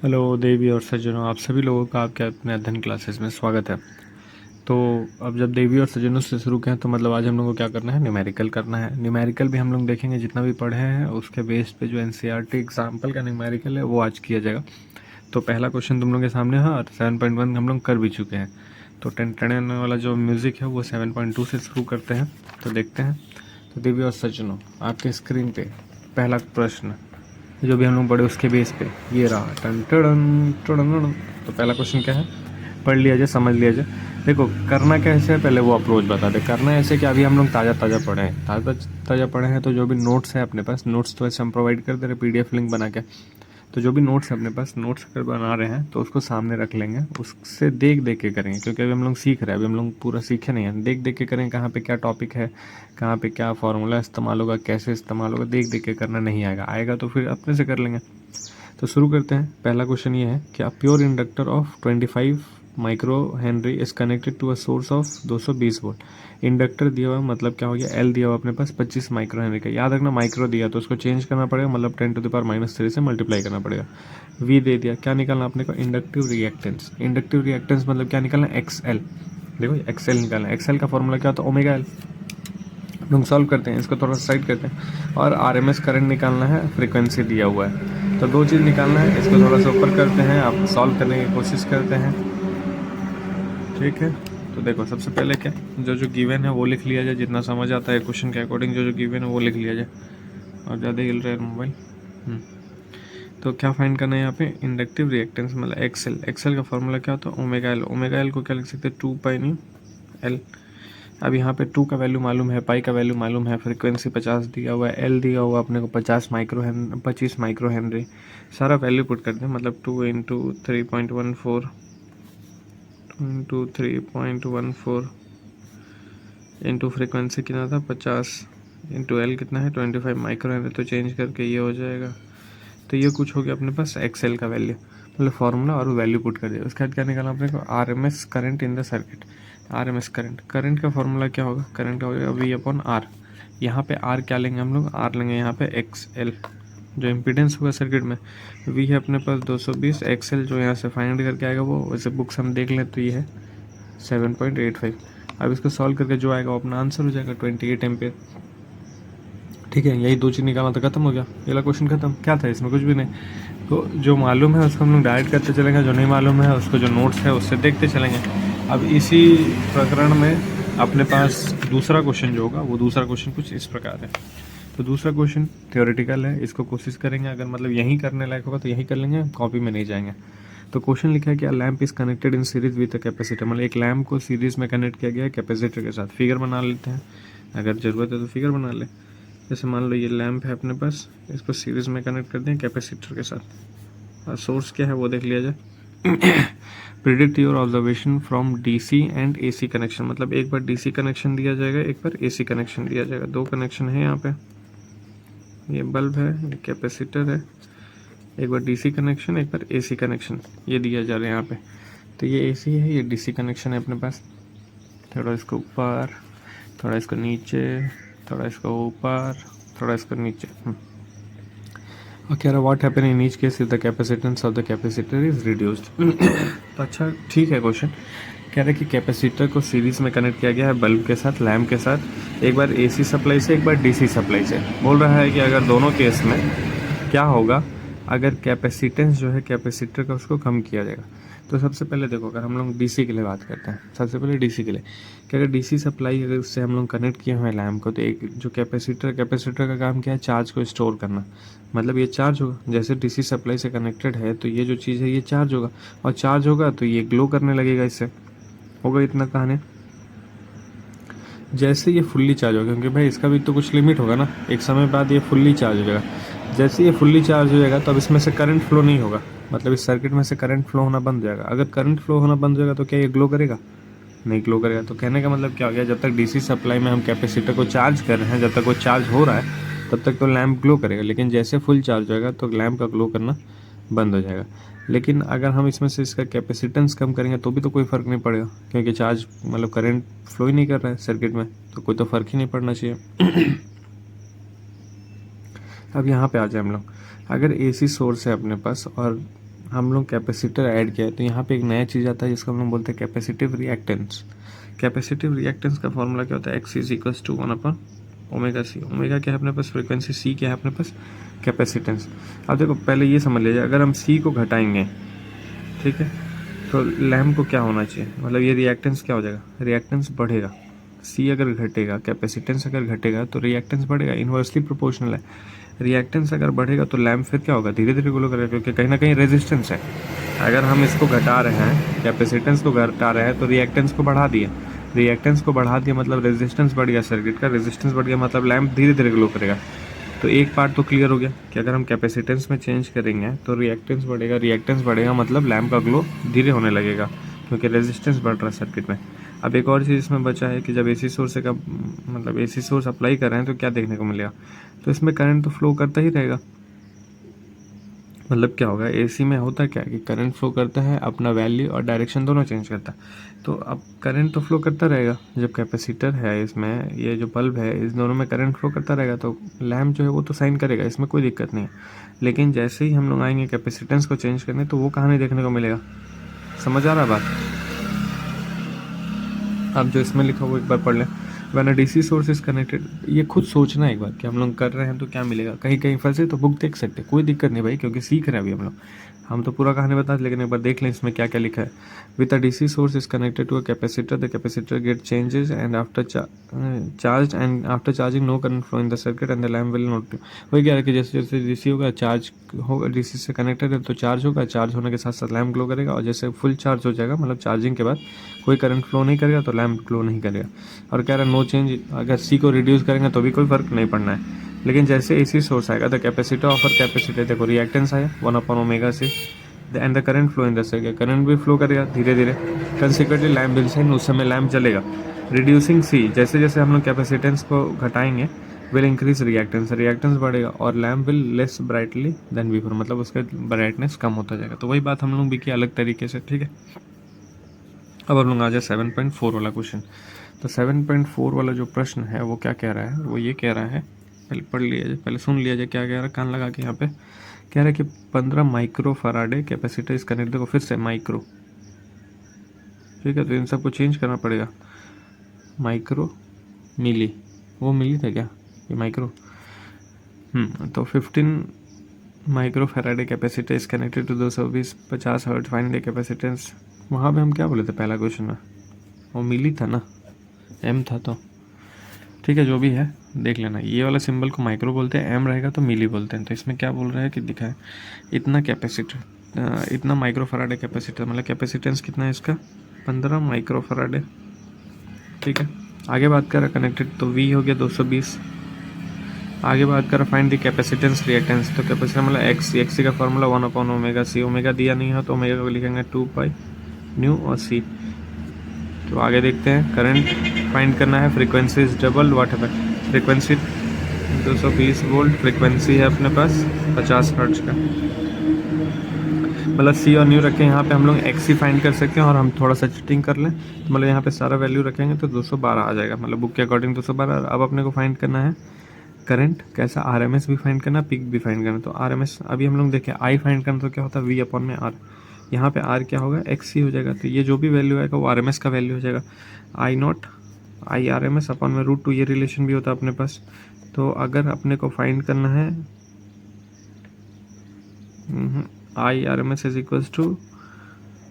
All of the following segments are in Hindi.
हेलो देवी और सज्जनों, आप सभी लोगों का आपके अपने अध्ययन क्लासेस में स्वागत है। तो अब जब देवी और सज्जनों से शुरू करें तो मतलब आज हम लोग को क्या करना है, न्यूमेरिकल करना है। न्यूमेरिकल भी हम लोग देखेंगे, जितना भी पढ़े हैं उसके बेस पे जो एनसीईआरटी एग्जाम्पल का न्यूमेरिकल है वो आज किया जाएगा। तो पहला क्वेश्चन तुम लोग के सामने है और 7.1 हम लोग कर भी चुके हैं। तो टेन टेन वाला जो म्यूज़िक है वो 7.2 से शुरू करते हैं। तो देखते हैं। तो देवी और सज्जनों, आपके स्क्रीन पे पहला प्रश्न जो भी हम लोग पढ़े उसके बेस पे ये रहा, टन टन टन। तो पहला क्वेश्चन क्या है, पढ़ लिया जाए, समझ लिया जाए। देखो करना कैसे है, पहले वो अप्रोच बता दे। करना ऐसे कि अभी हम लोग ताज़ा ताज़ा पढ़े हैं, ताज़ा ताज़ा पढ़े हैं, तो जो भी नोट्स है अपने पास, नोट्स तो ऐसे हम प्रोवाइड कर दे रहे पीडीएफ लिंक बना के। तो जो भी नोट्स है अपने पास, नोट्स अगर बना रहे हैं तो उसको सामने रख लेंगे, उससे देख देख के करेंगे, क्योंकि अभी हम लोग सीख रहे हैं, अभी हम लोग पूरा सीखे नहीं हैं। देख देख के करेंगे कहाँ पे क्या टॉपिक है, कहाँ पे क्या फार्मूला इस्तेमाल होगा, कैसे इस्तेमाल होगा, देख देख के करना नहीं आएगा। आएगा तो फिर अपने से कर लेंगे। तो शुरू करते हैं। पहला क्वेश्चन ये है कि a pure inductor of 25 micro henry is connected to a source of 220 volt. Inductor दिया हुआ मतलब क्या हो गया, एल दिया हुआ अपने पास 25 माइक्रो हेनरी का। याद रखना माइक्रो दिया तो उसको चेंज करना पड़ेगा, मतलब 10⁻³ से मल्टीप्लाई करना पड़ेगा। वी दे दिया, क्या निकालना अपने को, इंडक्टिव रिएक्टेंस। इंडक्टिव रिएक्टेंस मतलब क्या निकालना, एक्सएल। देखो एक्सएल निकालना, एक्सएल का फॉर्मूला क्या होता है, ओमेगा एल। लोग सॉल्व करते हैं, इसको थोड़ा साइड करते हैं। और आरएमएस करंट निकालना है, फ्रीक्वेंसी दिया हुआ है। तो दो चीज़ निकालना है, इसको थोड़ा सा ऊपर करते हैं, आप सॉल्व करने की कोशिश करते हैं। ठीक है। तो देखो सबसे पहले क्या, जो जो गिवन है वो लिख लिया जाए, जितना समझ आता है क्वेश्चन के अकॉर्डिंग जो जो गिवन है वो लिख लिया जाए। और ज़्यादा हिल रहा है मोबाइल। तो क्या फाइंड करना है यहाँ पे, इंडक्टिव रिएक्टेंस मतलब एक्सएल। एक्सएल का फॉर्मूला क्या होता है, ओमेगा एल। ओमेगा एल को क्या लिख सकते हैं, 2 पाई न्यू एल। अब यहाँ पे 2 का वैल्यू मालूम है, पाई का वैल्यू मालूम है, फ्रीक्वेंसी 50 दिया हुआ है, एल दिया हुआ अपने को 25 माइक्रो हेनरी। सारा वैल्यू पुट कर दें, मतलब 2 इंटू 3.14 इंटू 3.14 इंटू फ्रीक्वेंसी कितना था 50 इंटू एल कितना है 25 माइक्रो हेनरी। तो चेंज करके ये हो जाएगा। तो ये कुछ हो गया अपने पास एक्सएल का वैल्यू, मतलब फार्मूला और वैल्यू पुट कर दिया। उसके बाद क्या निकालना अपने को, RMS current in the circuit. RMS current, current का फॉर्मूला क्या होगा, करंट का हो जाएगा वी अपॉन आर। यहाँ पे आर क्या लेंगे हम लोग, आर लेंगे यहाँ पे एक्स एल, जो इम्पीडेंस होगा सर्किट में। वी है अपने पास 220, एक्सएल जो यहाँ से फाइंड करके आएगा वो वैसे बुक्स हम देख लें तो ये है 7.85। अब इसको सॉल्व करके जो आएगा वो अपना आंसर हो जाएगा 28 एम्पेयर। ठीक है, यही दो चीज़ निकालना तो खत्म हो गया, पहला क्वेश्चन खत्म। क्या था इसमें, कुछ भी नहीं। तो जो मालूम है उसको हम लोग डायरेक्ट करते चलेंगे, जो नहीं मालूम है उसको जो नोट्स है उससे देखते चलेंगे। अब इसी प्रकरण में अपने पास दूसरा क्वेश्चन जो होगा, वो दूसरा क्वेश्चन कुछ इस प्रकार है। तो दूसरा क्वेश्चन थ्योरेटिकल है, इसको कोशिश करेंगे, अगर मतलब यहीं करने लायक होगा तो यहीं कर लेंगे, कॉपी में नहीं जाएंगे। तो क्वेश्चन लिखा है कि lamp is connected in series with a capacitor, मतलब एक लैम्प को सीरीज में कनेक्ट किया गया है कैपेसिटर के साथ। फिगर बना लेते हैं, अगर ज़रूरत है तो फिगर बना ले। जैसे मान लो ये लैम्प है अपने पास, इसको सीरीज में कनेक्ट कर दें कैपेसिटर के साथ। और सोर्स क्या है वो देख लिया जाए। Predict your observation from DC and AC connection, मतलब एक बार डीसी कनेक्शन दिया जाएगा, एक बार एसी कनेक्शन दिया जाएगा। दो कनेक्शन है यहाँ पे, ये बल्ब है, ये कैपेसिटर है। एक बार डीसी कनेक्शन, एक बार एसी कनेक्शन, ये दिया जा रहा है यहाँ पे। तो ये एसी है, ये डीसी कनेक्शन है अपने पास। थोड़ा इसको ऊपर, थोड़ा इसको नीचे, थोड़ा इसको ऊपर, थोड़ा इसको नीचे। और कह रहा what happen in each case if the capacitance of the capacitor is reduced. तो अच्छा ठीक है क्वेश्चन। कह रहा है कि कैपेसिटर को सीरीज में कनेक्ट किया गया है बल्ब के साथ, लैम्प के साथ, एक बार एसी सप्लाई से, एक बार डीसी सप्लाई से। बोल रहा है कि अगर दोनों केस में क्या होगा, अगर कैपेसिटेंस जो है कैपेसिटर का उसको कम किया जाएगा। तो सबसे पहले देखो, अगर हम लोग डीसी के लिए बात करते हैं, सबसे पहले डीसी के लिए कि अगर डीसी सप्लाई अगर उससे हम लोग कनेक्ट किए हुए हैं लैम्प को, तो एक जो कैपेसिटर का काम क्या है, चार्ज को स्टोर करना। मतलब ये चार्ज होगा, जैसे डीसी सप्लाई से कनेक्टेड है तो ये जो चीज़ है ये चार्ज होगा, और चार्ज होगा तो ये ग्लो करने लगेगा, इससे होगा इतना कहानी। जैसे ये फुल्ली चार्ज होगा, क्योंकि भाई इसका भी तो कुछ लिमिट होगा ना, एक समय बाद ये फुल्ली चार्ज हो जाएगा। जैसे ये फुल्ली चार्ज हो जाएगा तो अब इसमें से करंट फ्लो नहीं होगा, मतलब इस सर्किट में से करंट फ्लो होना बंद हो जाएगा। अगर करंट फ्लो होना बंद हो जाएगा तो क्या ये ग्लो करेगा, नहीं ग्लो करेगा। तो कहने का मतलब क्या हो गया, जब तक डीसी सप्लाई में हम कैपेसिटर को चार्ज कर रहे हैं, जब तक वो चार्ज हो रहा है तब तक तो लैम्प ग्लो करेगा, लेकिन जैसे फुल चार्ज होएगा तो लैम्प का ग्लो करना बंद हो जाएगा। लेकिन अगर हम इसमें से इसका कैपेसिटेंस कम करेंगे तो भी तो कोई फ़र्क नहीं पड़ेगा, क्योंकि चार्ज मतलब करंट फ्लो ही नहीं कर रहा है सर्किट में, तो कोई तो फ़र्क ही नहीं पड़ना चाहिए। अब यहाँ पे आ जाए हम लोग, अगर एसी सोर्स है अपने पास और हम लोग कैपेसिटर ऐड किया है तो यहाँ पे एक नया चीज़ आता है जिसको हम लोग बोलते हैं कैपेसिटिव रिएक्टेंस। कैपेसिटिव रिएक्टेंस का फॉर्मूला क्या होता है, एक्स इज इक्वल्स टू 1/ओमेगा सी। ओमेगा क्या है अपने पास, फ्रीक्वेंसी, सी क्या है अपने पास, कैपेसिटेंस। अब देखो पहले ये समझ लीजिए, अगर हम सी को घटाएंगे, ठीक है, तो लैम्प को क्या होना चाहिए, मतलब ये रिएक्टेंस क्या हो जाएगा, रिएक्टेंस बढ़ेगा। सी अगर घटेगा, कैपेसिटेंस अगर घटेगा तो रिएक्टेंस बढ़ेगा, इन्वर्सली प्रोपोर्शनल है। रिएक्टेंस अगर बढ़ेगा तो लैम्प फिर क्या होगा, धीरे धीरे ग्लो करेगा, क्योंकि कहीं ना कहीं रेजिस्टेंस है। अगर हम इसको घटा रहे हैं, कैपेसिटेंस को घटा रहे हैं, तो रिएक्टेंस को बढ़ा दिए, रिएक्टेंस को बढ़ा दिया मतलब रेजिस्टेंस बढ़ गया सर्किट का, रेजिस्टेंस बढ़ गया मतलब लैम्प धीरे धीरे ग्लो करेगा। तो एक पार्ट तो क्लियर हो गया कि अगर हम कैपेसिटेंस में चेंज करेंगे तो रिएक्टेंस बढ़ेगा, रिएक्टेंस बढ़ेगा मतलब लैम्प का ग्लो धीरे होने लगेगा, क्योंकि रेजिस्टेंस बढ़ रहा है सर्किट में। अब एक और चीज़ इसमें बचा है कि जब एसी सोर्स का मतलब एसी सोर्स अप्लाई कर रहे हैं तो क्या देखने को मिलेगा, तो इसमें करंट तो फ्लो करता ही रहेगा। मतलब क्या होगा, एसी में होता क्या है कि करंट फ्लो करता है, अपना वैल्यू और डायरेक्शन दोनों चेंज करता है। तो अब करंट तो फ्लो करता रहेगा, जब कैपेसिटर है इसमें, ये जो बल्ब है, इस दोनों में करंट फ्लो करता रहेगा, तो लैम्प जो है वो तो साइन करेगा, इसमें कोई दिक्कत नहीं है। लेकिन जैसे ही हम लोग आएंगे कैपेसिटेंस को चेंज करने, तो वो कहाँ नहीं देखने को मिलेगा। समझ आ रहा है बात। अब जो इसमें लिखा वो एक बार पढ़ लें, when a DC source is connected. ये खुद सोचना है एक बार कि हम लोग कर रहे हैं तो क्या मिलेगा, कहीं कहीं फंसे तो बुक देख सकते, कोई दिक्कत नहीं भाई, क्योंकि सीख रहे हैं अभी हम तो पूरा कहानी बता, लेकिन एक बार देख लें इसमें क्या क्या लिखा है। With a DC source is connected to a capacitor, the capacitor get changes and after charge and after charging no current flow in the circuit and the lamp will not. वही क्या है कि जैसे जैसे डीसी होगा, चार्ज होगा, डीसी से कनेक्टेड है तो चार्ज होगा, चार्ज होने के साथ साथ लैम्प ग्लो करेगा, और जैसे फुल चार्ज हो जाएगा मतलब चार्जिंग के बाद कोई करंट फ्लो नहीं करेगा तो लैम्प ग्लो नहीं करेगा। और कह रहा है नो चेंज, अगर सी को रिड्यूस करेंगे तो भी कोई फर्क नहीं पड़ना है। लेकिन जैसे एसी सोर्स आएगा, द कैपेसिटर ऑफर कैपेसिटर, देखो रिएक्टेंस आया 1/ओमेगा C and the current flow in the circuit, current भी फ्लो करेगा धीरे धीरे, कंसिक्वेंटली लैम्प विल शाइन, उस समय लैम्प जलेगा। रिड्यूसिंग सी, जैसे जैसे हम लोग कैपेसिटेंस को घटाएंगे विल इंक्रीज रिएक्टेंस, रिएक्टेंस बढ़ेगा, और lamp will less brightly than before, मतलब उसका ब्राइटनेस कम होता जाएगा। तो वही बात हम लोग भी किया अलग तरीके से, ठीक है। अब हम लोग आ जाए 7.4 वाला क्वेश्चन। तो 7.4 वाला जो प्रश्न है वो क्या कह रहा है, वो ये कह रहा है, पहले पढ़ लिया जाए, पहले सुन लिया जाए क्या कह रहा है, कान लगा के। यहाँ पे कह रहा है कि 15 माइक्रो फराडे कैपेसिटर इस कनेक्ट, देखो फिर से माइक्रो, ठीक है, तो इन सबको चेंज करना पड़ेगा। माइक्रो मिली, वो मिली था क्या, ये माइक्रो, तो 15 micro farad capacitor is connected to 220 50 hertz, find the capacitance. वहाँ पे हम क्या बोले थे पहला क्वेश्चन में, वो मिली था ना, एम था, तो ठीक है जो भी है देख लेना। ये वाला सिंबल को माइक्रो बोलते हैं, एम रहेगा तो मिली बोलते हैं। तो इसमें क्या बोल रहा है कि दिखा है इतना कैपेसिटर, इतना माइक्रो फराडे कैपेसिटर, मतलब कैपेसिटेंस कितना है इसका, 15 माइक्रो फराडे, ठीक है। आगे बात कर रहा कनेक्टेड, तो वी हो गया 220। आगे बात कर रहा फाइंड द कैपेसिटेंस रिएक्टेंस, तो कैपेसिटर मतलब एक्सी का फॉर्मूला 1/ओमेगा सी, ओमेगा दिया नहीं है तो ओमेगा को लिखेंगे 2 न्यू और सी। तो आगे देखते हैं, करंट फाइंड करना है, फ्रीक्वेंसी इज डबल, व्हाट है फ्रीक्वेंसी 220 वोल्ट, फ्रीक्वेंसी है अपने पास 50 हर्ट्ज का, मतलब सी और न्यू रखें, यहाँ पे हम लोग एक्सी फाइंड कर सकते हैं, और हम थोड़ा सा चिटिंग कर लें तो मतलब यहाँ पे सारा वैल्यू रखेंगे तो 212 आ जाएगा, मतलब बुक के अकॉर्डिंग 212। अब अपने को फाइंड करना है करंट, कैसा, आरएमएस भी फाइंड करना, पीक भी फाइंड करना। तो आरएमएस अभी हम लोग देखें, आई फाइंड करना तो क्या होता है V/R, यहाँ पे आर क्या होगा, एक्सी हो जाएगा, तो ये जो भी वैल्यू आएगा वो आरएमएस का वैल्यू हो जाएगा। आई नॉट आई आरएमएस अपॉन में √2, ये रिलेशन भी होता है अपने पास। तो अगर अपने को फाइंड करना है I RMS is equals to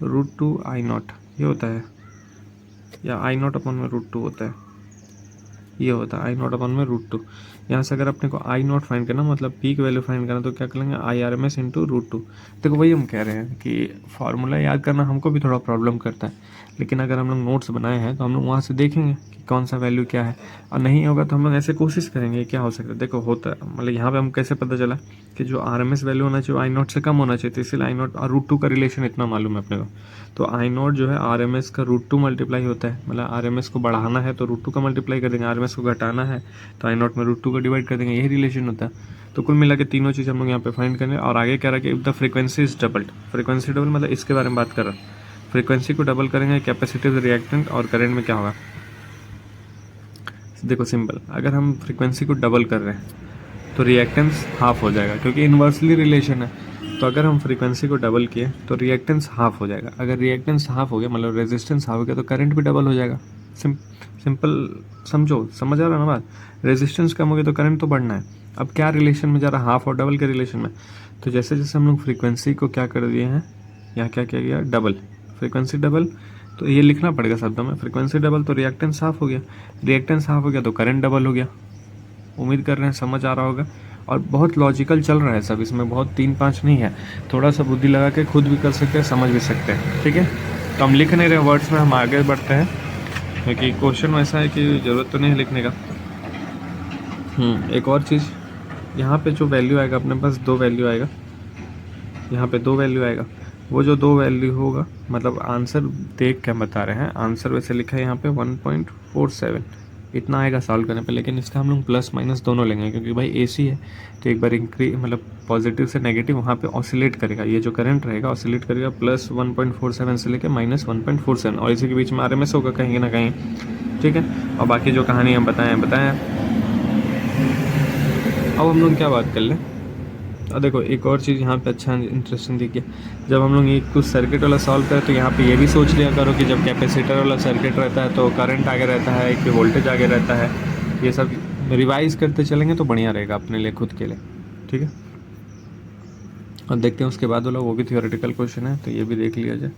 √2 I naught, ये होता है, या आई नॉट अपॉन में √2 होता है, ये होता है आई नॉट अपॉन में √2। यहाँ से अगर अपने को आई नॉट फाइंड करना मतलब पीक वैल्यू फाइंड करना, तो क्या करेंगे I R M S into √2। देखो वही हम कह रहे हैं कि फार्मूला याद करना हमको भी थोड़ा प्रॉब्लम करता है, लेकिन अगर हम लोग नोट्स बनाए हैं तो हम लोग वहाँ से देखेंगे कि कौन सा वैल्यू क्या है, और नहीं होगा तो हम लोग ऐसे कोशिश करेंगे क्या हो सकता है। देखो होता है, मतलब यहाँ पे हम कैसे पता चला कि जो आर एम एस वैल्यू होना चाहिए आई नॉट से कम होना चाहिए, तो इसलिए आई नॉट और √2 का रिलेशन इतना मालूम है अपने को। तो आई नॉट जो है आर एम एस का √2 मल्टीप्लाई होता है, मतलब आर एम एस को बढ़ाना है तो √2 का मल्टीप्लाई कर देंगे, आर एम एस को घटाना है तो आई नॉट में √2 का डिवाइड कर देंगे, यही रिलेशन होता है। तो कुल मिला के तीनों चीज़ हम लोग यहाँ पे फाइंड करेंगे। और आगे कह रहा है कि if the frequency is doubled, frequency double मतलब इसके बारे में बात कर रहा है, फ्रीक्वेंसी को डबल करेंगे कैपेसिटिव रिएक्टेंट और करंट में क्या होगा। देखो सिंपल, अगर हम फ्रीक्वेंसी को डबल कर रहे हैं तो रिएक्टेंस हाफ हो जाएगा, क्योंकि इन्वर्सली रिलेशन है, तो अगर हम फ्रीक्वेंसी को डबल किए तो रिएक्टेंस हाफ हो जाएगा। अगर रिएक्टेंस हाफ हो गया मतलब रेजिस्टेंस हाफ हो गया तो करंट भी डबल हो जाएगा। सिंपल समझो, समझ आ रहा है ना बात। रेजिस्टेंस कम हो गया तो करंट तो बढ़ना है। अब क्या रिलेशन में जा रहा है, हाफ और डबल के रिलेशन में। तो जैसे जैसे हम लोग फ्रीक्वेंसी को क्या कर दिए हैं, यहाँ क्या किया गया, डबल, फ्रीक्वेंसी डबल, तो ये लिखना पड़ेगा शब्दों में, फ्रीक्वेंसी डबल तो रिएक्टेंस हाफ हो गया, रिएक्टेंस हाफ हो गया तो करंट डबल हो गया। उम्मीद कर रहे हैं समझ आ रहा होगा। और बहुत लॉजिकल चल रहा है सब, इसमें बहुत 3-5 नहीं है, थोड़ा सा बुद्धि लगा के खुद भी कर सकते हैं, समझ भी सकते हैं। ठीक है, तो हम लिख नहीं रहे वर्ड्स में, हम आगे बढ़ते हैं क्योंकि क्वेश्चन वैसा है कि ज़रूरत तो नहीं है लिखने का। एक और चीज़, यहाँ पे जो वैल्यू आएगा अपने पास 2 वैल्यू आएगा, यहाँ पे 2 वैल्यू आएगा। वो जो 2 वैल्यू होगा मतलब आंसर देख के हम बता रहे हैं, आंसर वैसे लिखा है यहाँ पे 1.47 इतना आएगा सॉल्व करने पे, लेकिन इसका हम लोग प्लस माइनस दोनों लेंगे क्योंकि भाई एसी है तो एक बार इंक्रीज मतलब पॉजिटिव से नेगेटिव वहाँ पे ऑसिलेट करेगा, ये जो करंट रहेगा ऑसिलेट करेगा प्लस 1.47 से लेके माइनस 1.47 और इसी के बीच में RMS होगा कहीं ना कहीं। ठीक है, और बाकी जो कहानी हम बताएं। अब हम लोग क्या बात कर लें, और देखो एक और चीज़ यहाँ पे अच्छा इंटरेस्टिंग देखिए, जब हम लोग ये कुछ सर्किट वाला सॉल्व करें तो यहाँ पे ये भी सोच लिया करो कि जब कैपेसिटर वाला सर्किट रहता है तो करंट आगे रहता है, एक वोल्टेज आगे रहता है। ये सब रिवाइज करते चलेंगे तो बढ़िया रहेगा अपने लिए, खुद के लिए। ठीक है, और देखते हैं उसके बाद वाला, वो भी थियोरेटिकल क्वेश्चन है तो ये भी देख लिया जाए।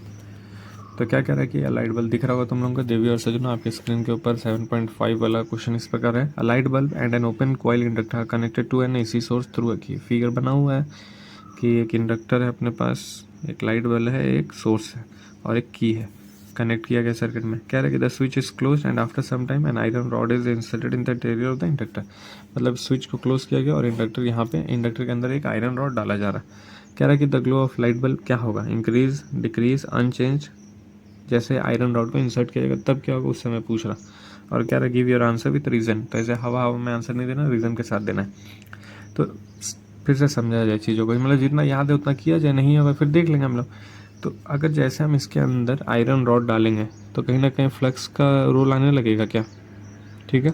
तो क्या कह रहा है कि लाइट बल्ब दिख रहा होगा तुम लोगों को, देवी और सजनों आपके स्क्रीन के ऊपर 7.5 वाला क्वेश्चन इस प्रकार है। A light bulb and an open coil inductor connected to an AC source through a key. Figure बना हुआ है कि एक इंडक्टर है अपने पास, एक लाइट बल्ब है, एक सोर्स है और एक की है, कनेक्ट किया गया सर्किट में। कह रहा है कि the switch is close and after some time an iron rod is inserted in the interior of the inductor. मतलब स्विच को क्लोज किया गया और इंडक्टर यहाँ पे, इंडक्टर के अंदर एक आयरन रॉड डाला जा रहा है। कह रहा है कि the glow of light bulb क्या होगा, इंक्रीज, डिक्रीज, अनचेंज। जैसे आयरन रॉड को इंसर्ट किया जाएगा तब क्या होगा उस समय पूछ रहा। और क्या रहा, give your answer with reason. तो ऐसे हवा हवा में आंसर नहीं देना, रीज़न के साथ देना है। तो फिर से समझा जाए चीज़ों को, मतलब जितना याद है उतना किया जाए, नहीं होगा फिर देख लेंगे हम लोग। तो अगर जैसे हम इसके अंदर आयरन रॉड डालेंगे तो कहीं ना कहीं फ्लक्स का रोल आने लगेगा क्या। ठीक है,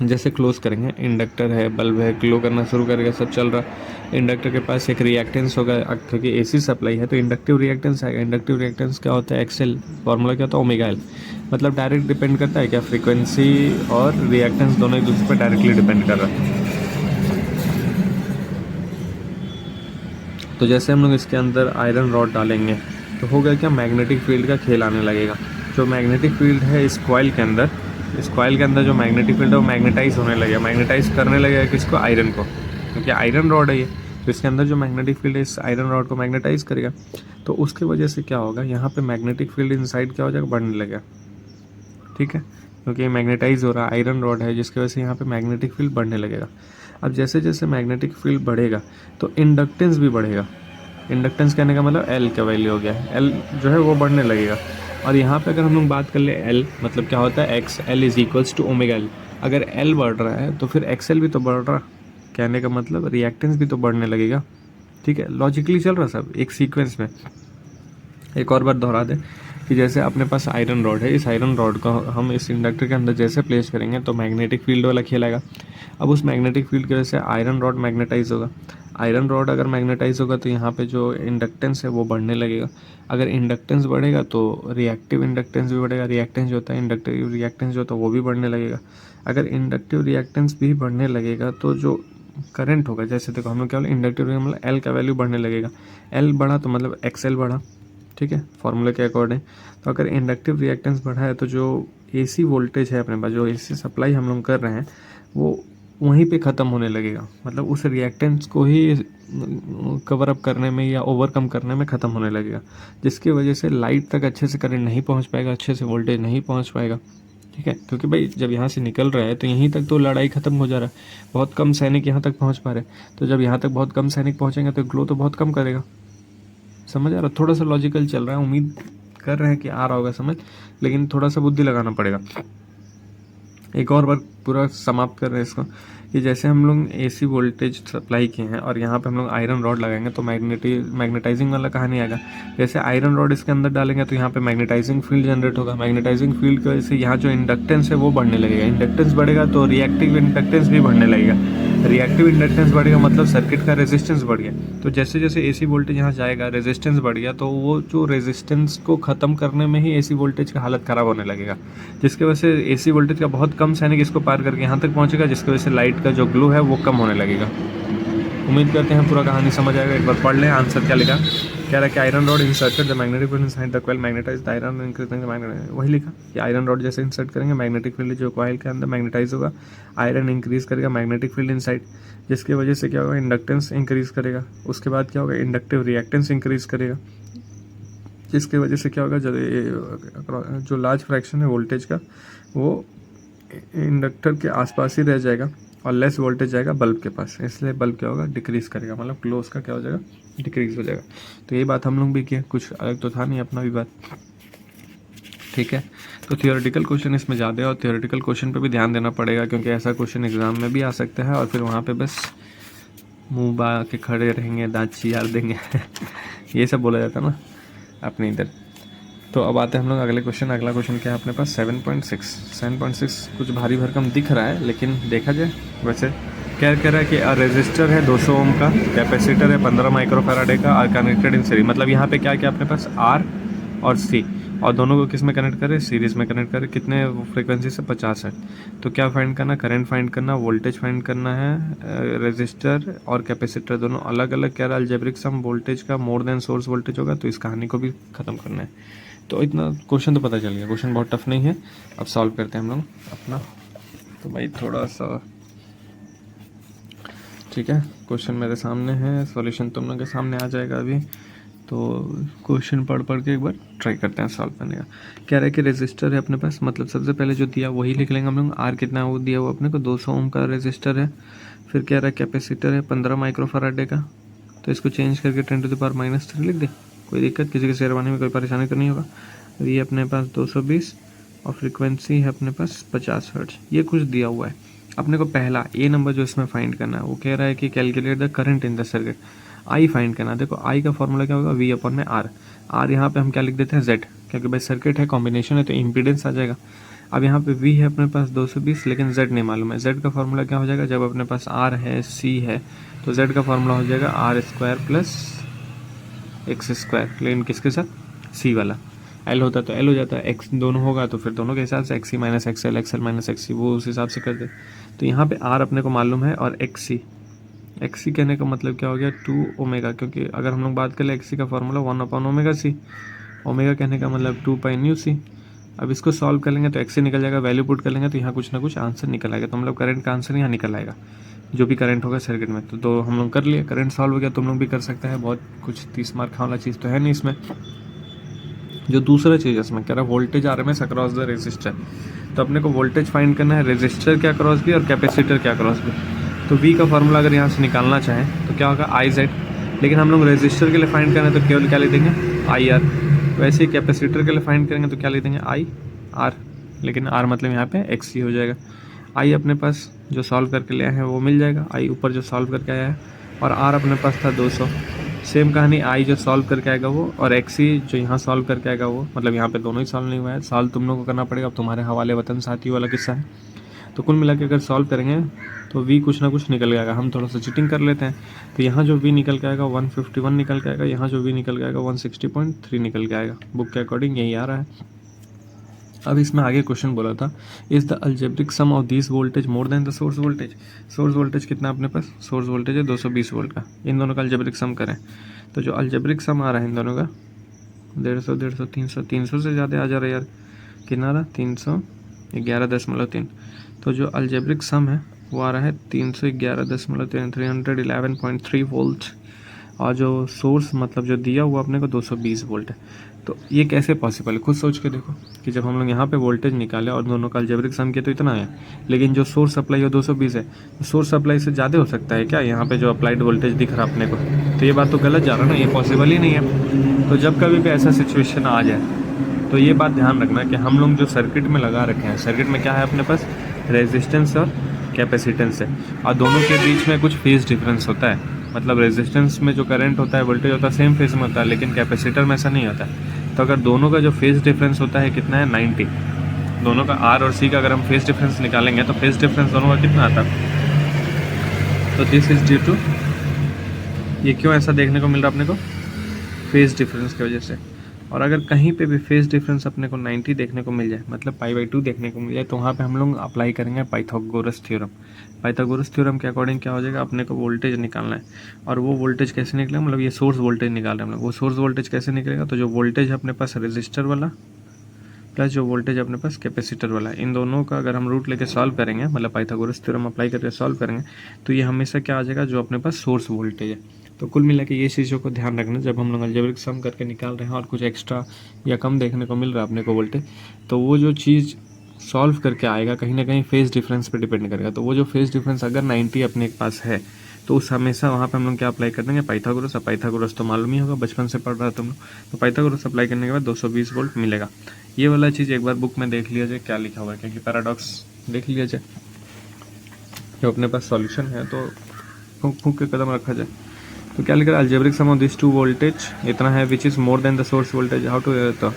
जैसे क्लोज करेंगे, इंडक्टर है, बल्ब है, ग्लो करना शुरू करेगा, सब चल रहा। इंडक्टर के पास एक रिएक्टेंस होगा क्योंकि एसी सप्लाई है तो इंडक्टिव रिएक्टेंस आएगा। इंडक्टिव रिएक्टेंस क्या होता है, एक्सेल, फॉर्मूला क्या होता है, ओमेगा एल। मतलब डायरेक्ट डिपेंड करता है क्या, फ्रीक्वेंसी और रिएक्टेंस दोनों एक दूसरे पर डायरेक्टली डिपेंड कर रहा है। तो जैसे हम लोग इसके अंदर आयरन रॉड डालेंगे तो होगा क्या, मैग्नेटिक फील्ड का खेल आने लगेगा। जो मैग्नेटिक फील्ड है इस कॉइल के अंदर, इस कॉइल के अंदर जो मैग्नेटिक फील्ड है वो मैग्नेटाइज होने लगेगा, मैग्नेटाइज करने लगेगा किसको, आयरन को, क्योंकि आयरन रॉड है ये। तो इसके अंदर जो मैग्नेटिक फील्ड है इस आयरन रॉड को मैग्नेटाइज करेगा। तो उसकी वजह से क्या होगा, यहाँ पे मैग्नेटिक फील्ड इनसाइड क्या हो जाएगा, बढ़ने लगेगा। ठीक है, क्योंकि मैग्नेटाइज हो रहा है, आयरन रॉड है, जिसकी वजह से यहाँ पे मैग्नेटिक फील्ड बढ़ने लगेगा। अब जैसे जैसे मैग्नेटिक फील्ड बढ़ेगा तो इंडक्टेंस भी बढ़ेगा। इंडक्टेंस कहने का मतलब एल का वैल्यू हो गया, एल जो है वो बढ़ने लगेगा। और यहाँ पे अगर हम लोग बात कर ले एल मतलब क्या होता है, X L is equals to omega L. अगर एल बढ़ रहा है तो फिर एक्स एल भी तो बढ़ रहा, कहने का मतलब रिएक्टेंस भी तो बढ़ने लगेगा। ठीक है, लॉजिकली चल रहा सब एक सीक्वेंस में। एक और बार दोहरा दें कि जैसे अपने पास आयरन रॉड है, इस आयरन रॉड को हम इस इंडक्टर के अंदर जैसे प्लेस करेंगे तो मैग्नेटिक फील्ड वाला खेल आएगा। अब उस मैग्नेटिक फील्ड की वजह से आयरन रॉड मैग्नेटाइज होगा। आयरन रॉड अगर मैग्नेटाइज होगा तो यहाँ पे जो इंडक्टेंस है वो बढ़ने लगेगा। अगर इंडक्टेंस बढ़ेगा तो रिएक्टिव इंडक्टेंस भी बढ़ेगा, रिएक्टेंस जो होता है इंडक्टिव रिएक्टेंस जो होता है वो भी बढ़ने लगेगा। अगर इंडक्टिव रिएक्टेंस भी बढ़ने लगेगा तो जो करंट होगा, जैसे देखो हम लोग क्या बोले, इंडक्टिव मतलब एल का वैल्यू बढ़ने लगेगा। एल बढ़ा तो मतलब एक्सएल बढ़ा। ठीक है, फॉर्मूले के अकॉर्डिंग। तो अगर इंडक्टिव रिएक्टेंस बढ़ा है तो जो एसी वोल्टेज है अपने पास, जो एसी सप्लाई हम लोग कर रहे हैं वो वहीं पे ख़त्म होने लगेगा। मतलब उस रिएक्टेंस को ही कवर अप करने में या ओवरकम करने में ख़त्म होने लगेगा, जिसकी वजह से लाइट तक अच्छे से करंट नहीं पहुंच पाएगा, अच्छे से वोल्टेज नहीं पहुंच पाएगा। ठीक है, क्योंकि भाई जब यहाँ से निकल रहा है तो यहीं तक तो लड़ाई ख़त्म हो जा रहा है, बहुत कम सैनिक यहाँ तक पहुँच पा रहे। तो जब यहाँ तक बहुत कम सैनिक पहुँचेंगे तो ग्लो तो बहुत कम करेगा। समझ आ रहा, थोड़ा सा लॉजिकल चल रहा है, उम्मीद कर रहे हैं कि आ रहा होगा समझ, लेकिन थोड़ा सा बुद्धि लगाना पड़ेगा। एक और बार पूरा समाप्त कर रहे हैं इसको कि जैसे हम लोग एसी वोल्टेज सप्लाई किए हैं और यहाँ पे हम लोग आयरन रॉड लगाएंगे तो मैग्नेटाइजिंग वाला कहानी आएगा। जैसे आयरन रॉड इसके अंदर डालेंगे तो यहाँ पे मैग्नेटाइजिंग फील्ड जनरेट होगा। मैग्नेटाइजिंग फील्ड की वजह से यहाँ जो इंडक्टेंस है वो बढ़ने लगेगा। इंडक्टेंस बढ़ेगा तो रिएक्टिव इंडक्टेंस भी बढ़ने लगेगा। रिएक्टिव इंडक्टेंस बढ़ गया मतलब सर्किट का रेजिस्टेंस बढ़ गया। तो जैसे जैसे एसी वोल्टेज यहाँ जाएगा, रेजिस्टेंस बढ़ गया, तो वो जो रेजिस्टेंस को ख़त्म करने में ही एसी वोल्टेज का हालत ख़राब होने लगेगा, जिसकी वजह से एसी वोल्टेज का बहुत कम सैनिक इसको पार करके यहाँ तक पहुँचेगा, जिसकी वजह से लाइट का जो ग्लो है वो कम होने लगेगा। उम्मीद करते हैं पूरा कहानी समझ आएगा। एक बार पढ़ लें आंसर क्या लिखा। कह रहा है कि iron rod inserted the magnetic field inside the coil magnetise the iron increasing the magnet. वही लिखा कि आयरन रॉड जैसे इंसर्ट करेंगे मैग्नेटिक फील्ड जो कॉइल के अंदर मैग्नेटाइज होगा, आयरन इंक्रीज करेगा मैग्नेटिक फील्ड इनसाइड, जिसकी वजह से क्या होगा, इंडक्टेंस इंक्रीज करेगा। उसके बाद क्या होगा, इंडक्टिव रिएक्टेंस इंक्रीज करेगा, जिसकी वजह से क्या होगा, जो लार्ज फ्रैक्शन है वोल्टेज का वो इंडक्टर के आसपास ही रह जाएगा और लेस वोल्टेज जाएगा बल्ब के पास, इसलिए बल्ब क्या होगा, डिक्रीज करेगा, मतलब क्लोज का क्या हो जाएगा, डिक्रीज हो जाएगा। तो ये बात हम लोग भी किए, कुछ अलग तो था नहीं अपना भी बात, ठीक है। तो थियोरेटिकल क्वेश्चन इसमें ज़्यादा है और थियोरेटिकल क्वेश्चन पे भी ध्यान देना पड़ेगा, क्योंकि ऐसा क्वेश्चन एग्जाम में भी आ सकता है और फिर वहाँ पे बस मुँह बा के खड़े रहेंगे, दाँत चियार देंगे ये सब बोला जाता है ना अपने इधर। तो अब आते हैं हम लोग अगले क्वेश्चन। अगला क्वेश्चन क्या है अपने पास, 7.6 कुछ भारी भरकम दिख रहा है, लेकिन देखा जाए वैसे क्या कह रहा है कि रेजिस्टर है 200 ओम का, कैपेसिटर है 15 माइक्रोफैराडे का और कनेक्टेड इन सीरीज। मतलब यहाँ पे क्या क्या अपने पास आर और सी, और दोनों को किस में कनेक्ट करें, सीरीज़ में कनेक्ट करें, कितने फ्रीक्वेंसी से 50 है। तो क्या फाइंड करना, करंट फाइंड करना, वोल्टेज फाइंड करना है। रेजिस्टर और कैपेसिटर दोनों अलग अलग कह रहा है, अलजेब्रिक सम वोल्टेज का मोर देन सोर्स वोल्टेज होगा, तो इस कहानी को भी ख़त्म करना है। तो इतना क्वेश्चन तो पता चल गया, क्वेश्चन बहुत टफ नहीं है। अब सॉल्व करते हैं हम लोग अपना। तो भाई थोड़ा सा ठीक है, क्वेश्चन मेरे सामने है, सॉल्यूशन तुम लोग के सामने आ जाएगा अभी। तो क्वेश्चन पढ़ के एक बार ट्राई करते हैं सॉल्व करने का। कह रहा है कि रेजिस्टर है अपने पास, मतलब सबसे पहले जो दिया वही लिख लेंगे हम लोग। आर कितना है वो दिया हुआ अपने को, 200 ओम का रेजिस्टर है। फिर कह रहा है कैपेसिटर है 15 माइक्रोफैराडे का, तो इसको चेंज करके 10⁻³ लिख दे, कोई दिक्कत, किसी के शेरवानी में कोई परेशानी तो नहीं होगा। ये अपने पास 220 और फ्रीक्वेंसी है अपने पास 50 हर्ट्ज, ये कुछ दिया हुआ है अपने को। पहला ए नंबर जो इसमें फाइंड करना है, वो कह रहा है कि calculate the current in the circuit. I find करना, देखो आई का फॉर्मूला क्या होगा, वी अपॉन में आर। आर यहाँ पे हम क्या लिख देते हैं, जेड, क्योंकि भाई सर्किट है, कॉम्बिनेशन है, तो इम्पीडेंस आ जाएगा। अब यहाँ पे वी है अपने पास 220, लेकिन जेड नहीं मालूम है। जेड का फॉर्मूला क्या हो जाएगा, जब अपने पास आर है सी है तो जेड का फॉर्मूला हो जाएगा r² प्लस x², लेकिन किसके साथ, सी वाला। एल होता तो एल हो जाता है, एक्स दोनों होगा तो फिर दोनों के हिसाब से X minus X L, X L minus X C, वो उस हिसाब से कर दे। तो यहाँ पे आर अपने को मालूम है और एक्सी कहने का मतलब क्या हो गया, 2 ओमेगा, क्योंकि अगर हम लोग बात करें एक्सी का फॉर्मूला 1/ओमेगा c, ओमेगा कहने का मतलब 2π/c। अब इसको सॉल्व कर लेंगे तो एक्सी निकल जाएगा, वैल्यू पुट कर लेंगे तो यहाँ कुछ ना कुछ आंसर निकल आएगा। तो हम लोग करंट का आंसर यहाँ निकल आएगा, जो भी करंट होगा सर्किट में। तो हम लोग कर लिए, करंट सॉल्व हो गया, तुम लोग भी कर सकते हैं। बहुत कुछ 30 मार्क वाला चीज़ तो है नहीं इसमें। जो दूसरा चीज़ इसमें कह रहा है voltage RMS across the resistor, तो अपने को वोल्टेज फाइंड करना है रेजिस्टर के अक्रॉस भी और कैपेसिटर के अक्रॉस भी। तो V का फॉर्मूला अगर यहाँ से निकालना चाहें तो क्या होगा, IZ, लेकिन हम लोग रेजिस्टर के लिए फाइंड करना है तो केवल क्या लिख देंगे, IR। वैसे ही कैपेसिटर के लिए फाइंड करेंगे तो क्या लिख देंगे, IR, लेकिन R मतलब यहाँ पे XC हो जाएगा। I अपने पास जो सॉल्व करके ले आए हैं वो मिल जाएगा, I ऊपर जो सॉल्व करके आया है, और R अपने पास था 200। सेम कहानी I जो सॉल्व करके आएगा वो, और XC जो यहाँ सॉल्व करके आएगा वो, मतलब यहाँ पे दोनों ही सॉल्व नहीं हुआ है, सॉल्व तुम लोगों को करना पड़ेगा। अब तुम्हारे हवाले वतन साथी वाला किस्सा है। तो कुल मिला के अगर सॉल्व करेंगे तो V कुछ ना कुछ निकल के आएगा। हम थोड़ा सा चीटिंग कर लेते हैं, तो यहाँ जो V निकल के आएगा 151 निकल के आएगा, यहाँ जो V निकल के आएगा 160.3 निकल के आएगा। बुक के अकॉर्डिंग यही आ रहा है। अब इसमें आगे क्वेश्चन बोला था, is the algebraic sum of this voltage more than the source voltage. Source voltage कितना अपने पास, सोर्स वोल्टेज है 220 वोल्ट का, इन दोनों का अलजेब्रिक सम करें तो जो अलजेब्रिक सम आ रहा है इन दोनों का 150, 300 से ज़्यादा आ जा रहा है यार, कितना रहा 311.3। तो जो अलजेब्रिक सम है वो आ रहा है 311.3, 311.3 वोल्ट, और जो सोर्स मतलब जो दिया हुआ अपने को 220 वोल्ट है। तो ये कैसे पॉसिबल है, खुद सोच के देखो कि जब हम लोग यहाँ पे वोल्टेज निकाले और दोनों का अलजेब्रिक सम किया तो इतना है, लेकिन जो सोर्स सप्लाई है 220 है, तो सोर्स सप्लाई से ज़्यादा हो सकता है क्या यहाँ पे जो अप्लाइड वोल्टेज दिख रहा है अपने को, तो ये बात तो गलत जा रहा है ना, ये पॉसिबल ही नहीं है। तो जब कभी भी ऐसा सिचुएशन आ जाए तो ये बात ध्यान रखना कि हम लोग जो सर्किट में लगा रखे हैं, सर्किट में क्या है अपने पास, रेजिस्टेंस और कैपेसिटेंस है, और दोनों के बीच में कुछ फेज डिफरेंस होता है। मतलब रेजिस्टेंस में जो करंट होता है, वोल्टेज होता है, सेम फेज में होता है, लेकिन कैपेसिटर में ऐसा नहीं होता है। तो अगर दोनों का जो फेज डिफरेंस होता है कितना है, 90, दोनों का R और C का अगर हम फेज डिफरेंस निकालेंगे तो फेज डिफरेंस दोनों का कितना आता है, तो दिस इज ड्यू टू, ये क्यों ऐसा देखने को मिल रहा है अपने को, फेज डिफरेंस की वजह से। और अगर कहीं पे भी फेज डिफरेंस अपने को 90 देखने को मिल जाए, मतलब π/2 देखने को मिल जाए, तो वहाँ पे हम लोग अप्लाई करेंगे पाइथागोरस थ्योरम। पाइथागोरस थ्योरम के अकॉर्डिंग क्या हो जाएगा, अपने को वोल्टेज निकालना है। और वो वोल्टेज कैसे निकलेगा, मतलब ये सोर्स वोल्टेज निकाल रहे हैं हम लोग, वो सोर्स वोल्टेज कैसे निकलेगा, तो जो वोल्टेज है अपने पास रजिस्टर वाला प्लस जो वोल्टेज अपने पास कैपेसिटर वाला है, इन दोनों का अगर हम रूट लेके सॉल्व करेंगे, मतलब पाइथागोरस थ्योरम अप्लाई करके सॉल्व करेंगे, तो ये हमेशा क्या आ जाएगा, जो अपने पास सोर्स वोल्टेज है। तो कुल मिला के ये चीज़ों को ध्यान रखना, जब हम लोग अलजेब्रिक सम करके निकाल रहे हैं और कुछ एक्स्ट्रा या कम देखने को मिल रहा है अपने को वोल्टेज, तो वो जो चीज़ सॉल्व करके आएगा कहीं ना कहीं फेज डिफरेंस पे डिपेंड करेगा। तो वो जो फेज डिफरेंस अगर 90 अपने पास है, तो उस हमेशा वहाँ पे हम लोग क्या अप्लाई कर देंगे, पाइथागोरस। पाइथागोरस तो मालूम ही होगा, बचपन से पढ़ रहा है तुम लोग, तो पाइथागोरस अप्लाई करने के बाद 220 वोल्ट मिलेगा। ये वाला चीज़ एक बार बुक में देख लिया जाए क्या लिखा हुआ है, क्योंकि पैराडॉक्स देख लिया जाए, जो अपने पास सॉल्यूशन है तो फूंक फूंक के कदम रखा जाए। तो क्या लिखा है, algebraic sum of this two voltage इतना है which is more than the source voltage, how to, तो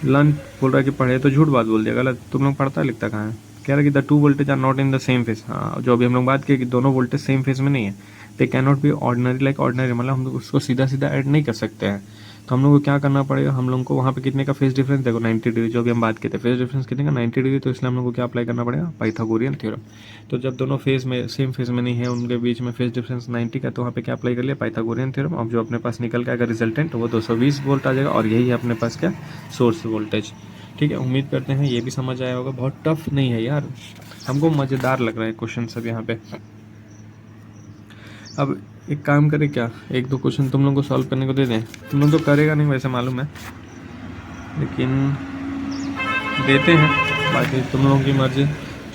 लर्न बोल रहा है कि पढ़े, तो झूठ बात बोल दिया, गलत। तुम लोग पढ़ता है लिखता कहाँ है, कह रहा है कि the two voltage are not in the same phase. हाँ, जो अभी हम लोग बात किए कि दोनों वोल्टेज सेम फेज में नहीं है, they can not be ordinary like ordinary, मतलब हम लोग उसको सीधा सीधा ऐड नहीं कर सकते हैं। तो हम लोग को क्या करना पड़ेगा, हम लोग को वहाँ पे कितने का फेज डिफरेंस, देखो 90 डिग्री, जो भी हम बात किए थे फेज डिफरेंस कितने का 90 डिग्री, तो इसलिए हम लोग को क्या अप्लाई करना पड़ेगा, पाइथागोरियन थ्योरम। तो जब दोनों फेज में सेम फेज में नहीं है, उनके बीच में फेज डिफरेंस 90 का, तो वहाँ पे क्या अप्लाई कर लिया, पाइथागोरियन थ्योरम। अब जो अपने पास निकल के आएगा रिजल्टेंट, वो 220 वोल्ट आ जाएगा, और यही है अपने पास क्या, सोर्स वोल्टेज। ठीक है, उम्मीद करते हैं ये भी समझ आया होगा, बहुत टफ नहीं है यार, हमको मज़ेदार लग रहा है क्वेश्चन सब यहाँ पे। अब एक काम करें क्या, एक दो क्वेश्चन तुम लोग को सॉल्व करने को दे दें, तुम लोग तो करेगा नहीं वैसे मालूम है, लेकिन देते हैं, बाकी तुम लोगों की मर्जी,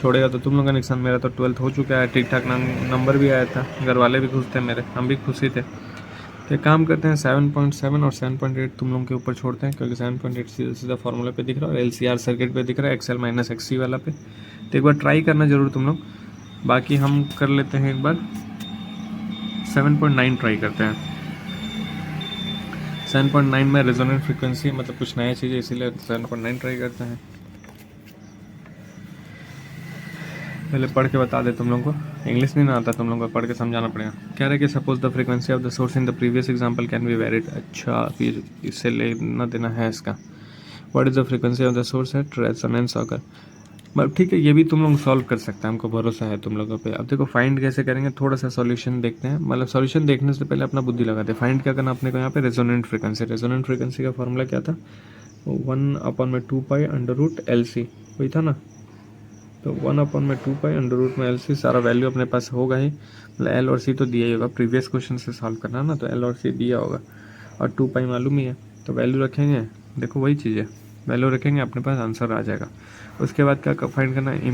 छोड़ेगा तो तुम लोग का नुकसान, मेरा तो 12th हो चुका है, ठीक ठाक नंबर भी आया था, घर वाले भी खुश थे मेरे, हम भी खुशी थे। तो एक काम करते हैं 7.7 और 7.8 तुम लोगों के ऊपर छोड़ते हैं, क्योंकि 7.8 सीधा सीधा फार्मूला पे दिख रहा है और LCR सर्किट पे दिख रहा है, XL माइनस XC वाला पे। तो एक बार ट्राई करना जरूर तुम लोग, बाकी हम कर लेते हैं एक बार 7.9 ट्राई करते हैं। 7.9 में रेजोनेंट फ्रीक्वेंसी, मतलब कुछ नया चीज़ है, इसीलिए 7.9 ट्राई करते हैं। पहले पढ़ के बता दे तुम लोगों को, इंग्लिश नहीं ना आता तुम लोगों को, पढ़ के समझाना पड़ेगा। कह रहे कि suppose the frequency of the source in the previous example can be varied. अच्छा, फिर इससे लेना देना है इसका, what is the frequency of the source at resonance occur. मतलब ठीक है, ये भी तुम लोग सॉल्व कर सकते हैं, हमको भरोसा है तुम लोगों पे। अब देखो फाइंड कैसे करेंगे, थोड़ा सा सॉल्यूशन देखते हैं, मतलब सॉल्यूशन देखने से पहले अपना बुद्धि लगाते हैं। फाइंड क्या करना अपने को यहाँ पे, रेजोनेंट फ्रीक्वेंसी। रेजोनेंट फ्रीक्वेंसी का फॉर्मूला क्या था, 1/2π√LC, वही था ना। तो 1/2π√LC, सारा वैल्यू अपने पास होगा ही, मतलब L और C तो दिया ही होगा, प्रीवियस क्वेश्चन से सॉल्व करना है ना, तो L और C दिया होगा और 2π मालूम ही है, तो वैल्यू रखेंगे, देखो वही चीज़ है, वैल्यू रखेंगे अपने पास आंसर आ जाएगा। उसके बाद क्या फाइंड करना है,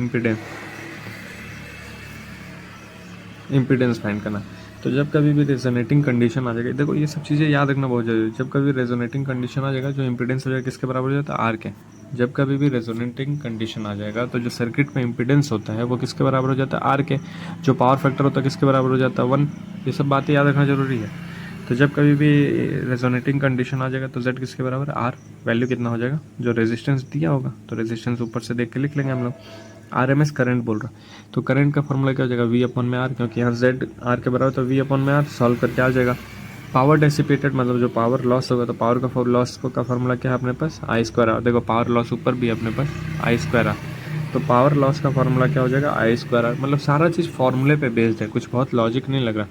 इम्पीडेंस फाइंड करना। तो जब कभी भी रेजोनेटिंग कंडीशन आ जाएगी, देखो ये सब चीज़ें याद रखना बहुत जरूरी है। जब कभी रेजोनेटिंग कंडीशन आ जाएगा, जो इम्पीडेंस हो जाएगा किसके बराबर हो जाता है, R के। जब कभी भी रेजोनेटिंग कंडीशन आ जाएगा, तो जो सर्किट में इम्पीडेंस होता है वो किसके बराबर हो जाता है, R के। जो पावर फैक्टर होता है किसके बराबर हो जाता है, 1। ये सब बातें याद रखना जरूरी है। तो जब कभी भी रेजोनेटिंग कंडीशन आ जाएगा, तो Z किसके बराबर है, R। वैल्यू कितना हो जाएगा, जो रेजिस्टेंस दिया होगा, तो रेजिस्टेंस ऊपर से देख के लिख लेंगे हम लोग। RMS करंट बोल रहा, तो करंट का फॉर्मूला क्या हो जाएगा, V/R, क्योंकि यहाँ Z R के बराबर, तो V/R सॉल्व करके आ जाएगा। पावर डेसिपेटेड, मतलब जो पावर लॉस होगा, तो पावर का लॉस का फॉर्मूला क्या है अपने पास, I²R। देखो पावर लॉस ऊपर भी है अपने पास, I²R। तो पावर लॉस का फॉर्मूला क्या हो जाएगा, I²R। मतलब सारा चीज़ फॉर्मूले पे बेस्ड है, कुछ बहुत लॉजिक नहीं लग रहा,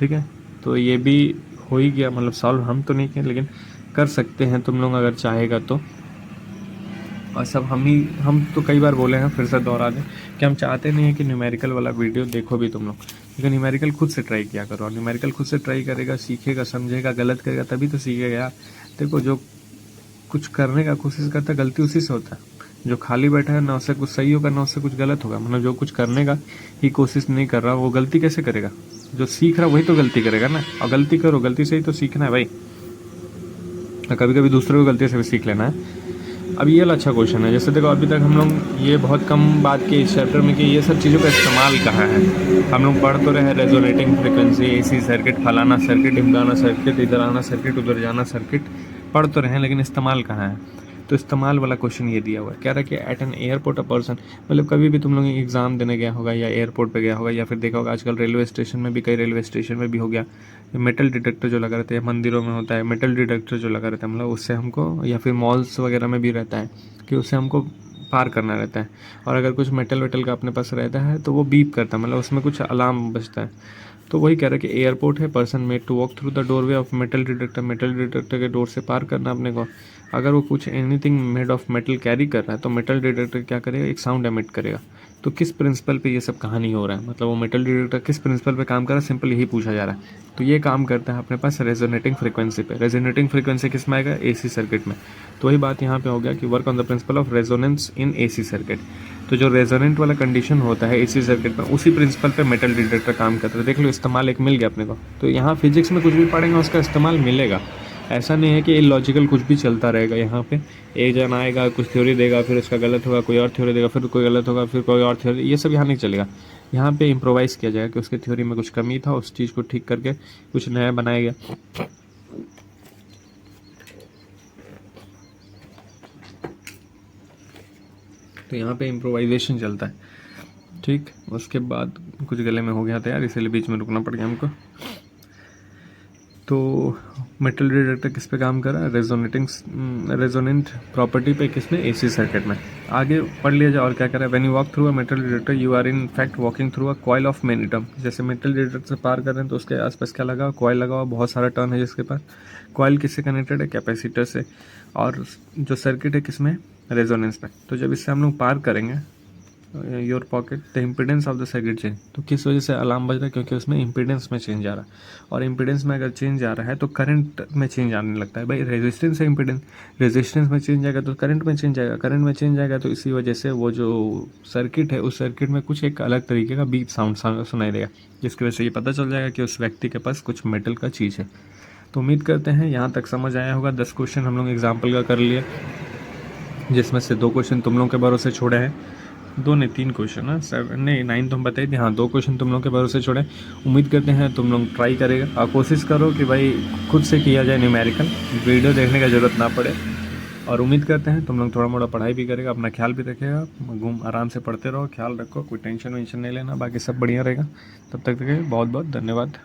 ठीक है। तो ये भी हो ही गया, मतलब सॉल्व हम तो नहीं किए, लेकिन कर सकते हैं तुम लोग अगर चाहेगा तो। और सब हम तो कई बार बोले हैं, फिर से दोहरा दें कि हम चाहते नहीं है कि न्यूमेरिकल वाला वीडियो देखो भी तुम लोग, लेकिन न्यूमेरिकल खुद से ट्राई किया करो। और न्यूमेरिकल खुद से ट्राई करेगा, सीखेगा, समझेगा, गलत करेगा तभी तो सीखेगा यार। देखो जो कुछ करने का कोशिश करता है, गलती उसी से होता है। जो खाली बैठा है, ना उससे कुछ सही होगा ना उससे कुछ गलत होगा। मतलब जो कुछ करने का ही कोशिश नहीं कर रहा, वो गलती कैसे करेगा। जो सीख रहा वही तो गलती करेगा ना, और गलती करो, गलती से ही तो सीखना है भाई। कभी कभी दूसरों को गलती से भी सीख लेना है। अब ये अच्छा क्वेश्चन है, जैसे देखो अभी तक हम लोग ये बहुत कम बात की इस चैप्टर में कि ये सब चीज़ों का इस्तेमाल कहाँ है। हम लोग पढ़ तो रहे रेजोनेटिंग फ्रीक्वेंसी, AC सर्किट, फलाना सर्किट, ढिमकाना सर्किट, इधर आना सर्किट, उधर जाना सर्किट, पढ़ तो रहे हैं, लेकिन इस्तेमाल कहाँ है। तो इस्तेमाल वाला क्वेश्चन ये दिया हुआ है, कह रहा है कि at an airport a person, मतलब कभी भी तुम लोग एग्ज़ाम देने गया होगा या एयरपोर्ट पे गया होगा या फिर देखा होगा आजकल रेलवे स्टेशन में भी, कई रेलवे स्टेशन में भी हो गया मेटल डिटेक्टर जो लगा रहता है, मंदिरों में होता है मेटल डिटेक्टर जो लगा रहता है, मतलब उससे हमको, या फिर मॉल्स वगैरह में भी रहता है कि उससे हमको पार करना रहता है। और अगर कुछ मेटल वेटल का अपने पास रहता है तो वो बीप करता है, मतलब उसमें कुछ अलार्म बजता है। तो वही कह रहा है कि एयरपोर्ट है, person made to walk through the doorway of metal detector, metal detector के डोर से पार करना अपने को। अगर वो कुछ anything made of metal carry कर रहा है तो मेटल डिटेक्टर क्या करेगा, एक साउंड एमिट करेगा। तो किस प्रिंसिपल पे ये सब कहानी हो रहा है, मतलब वो मेटल डिटेक्टर किस प्रिंसिपल पे काम कर रहा है, सिंपल यही पूछा जा रहा है। तो ये काम करता है अपने पास रेजोनेटिंग फ्रीक्वेंसी पे। रेजोनेटिंग फ्रीक्वेंसी किस में आएगा, एसी सर्किट में। तो वही बात यहाँ पे हो गया कि work on the principle of resonance in AC circuit. तो जो रेजोनेंट वाला कंडीशन होता है एसी सर्किट में, उसी प्रिंसिपल पे मेटल डिटेक्टर काम करता है। देख लो, इस्तेमाल एक मिल गया अपने को। तो यहाँ फिजिक्स में कुछ भी पढ़ेंगे उसका इस्तेमाल मिलेगा। ऐसा नहीं है कि इलॉजिकल कुछ भी चलता रहेगा। यहाँ पे एक जन आएगा, कुछ थ्योरी देगा, फिर उसका गलत होगा, कोई और थ्योरी देगा, फिर कोई गलत होगा, फिर कोई और थ्योरी, ये सब यहाँ नहीं चलेगा। यहाँ पे इम्प्रोवाइज़ किया जाएगा कि उसके थ्योरी में कुछ कमी था, उस चीज़ को ठीक करके कुछ नया बनाया गया। तो यहाँ पे इम्प्रोवाइजेशन चलता है, ठीक। उसके बाद कुछ गले में हो गया था यार, इसीलिए बीच में रुकना पड़ गया हमको। तो मेटल डिटेक्टर किस पे काम कर रहा है, रेजोनेंट प्रॉपर्टी पे, किसमें, एसी सर्किट में। आगे पढ़ लिया जाए और क्या कर रहा है, when you walk through a metal detector you are in fact walking through a coil of magnetism. जैसे मेटल डिटेक्टर से पार कर रहे हैं तो उसके आसपास क्या लगा, कॉइल लगा हुआ, बहुत सारा टर्न है जिसके पास। कॉइल किससे कनेक्टेड है, कैपेसिटर से। और जो सर्किट है किसमें, रेजोनेंस में। तो जब इससे हम लोग पार करेंगे your pocket the impedance of the circuit change. तो किस वजह से अलार्म बज रहा है, क्योंकि उसमें इम्पीडेंस में चेंज आ रहा है। और इम्पीडेंस में अगर चेंज आ रहा है तो करंट में चेंज आने लगता है। भाई रेजिस्टेंस है इम्पीडेंस, रेजिस्टेंस में चेंज आएगा तो करंट में चेंज आएगा, करंट में चेंज आएगा तो इसी वजह से वो जो सर्किट है उस सर्किट में कुछ एक अलग तरीके का बीप साउंड सुनाई देगा, जिसकी वजह से ये पता चल जाएगा कि उस व्यक्ति के पास कुछ मेटल का चीज़ है। तो उम्मीद करते हैं यहाँ तक समझ आया होगा। 10 क्वेश्चन हम लोग एग्जाम्पल का कर लिए, जिसमें से 2 क्वेश्चन तुम लोगों के भरोसे छोड़े हैं, 2 नहीं 3 क्वेश्चन है, 7 नहीं 9 तो हम बताई थी। हाँ, 2 क्वेश्चन तुम लोग के भरोसे छोड़े। उम्मीद करते हैं तुम लोग ट्राई करेगा और कोशिश करो कि भाई खुद से किया जाए न्यूमेरिकल, वीडियो देखने का ज़रूरत ना पड़े। और उम्मीद करते हैं तुम लोग थोड़ा मोड़ा पढ़ाई भी करेगा, अपना ख्याल भी रखेगा, घूम आराम से पढ़ते रहो, ख्याल रखो, कोई टेंशन वेंशन नहीं लेना, बाकी सब बढ़िया रहेगा। तब तक के लिए बहुत बहुत धन्यवाद।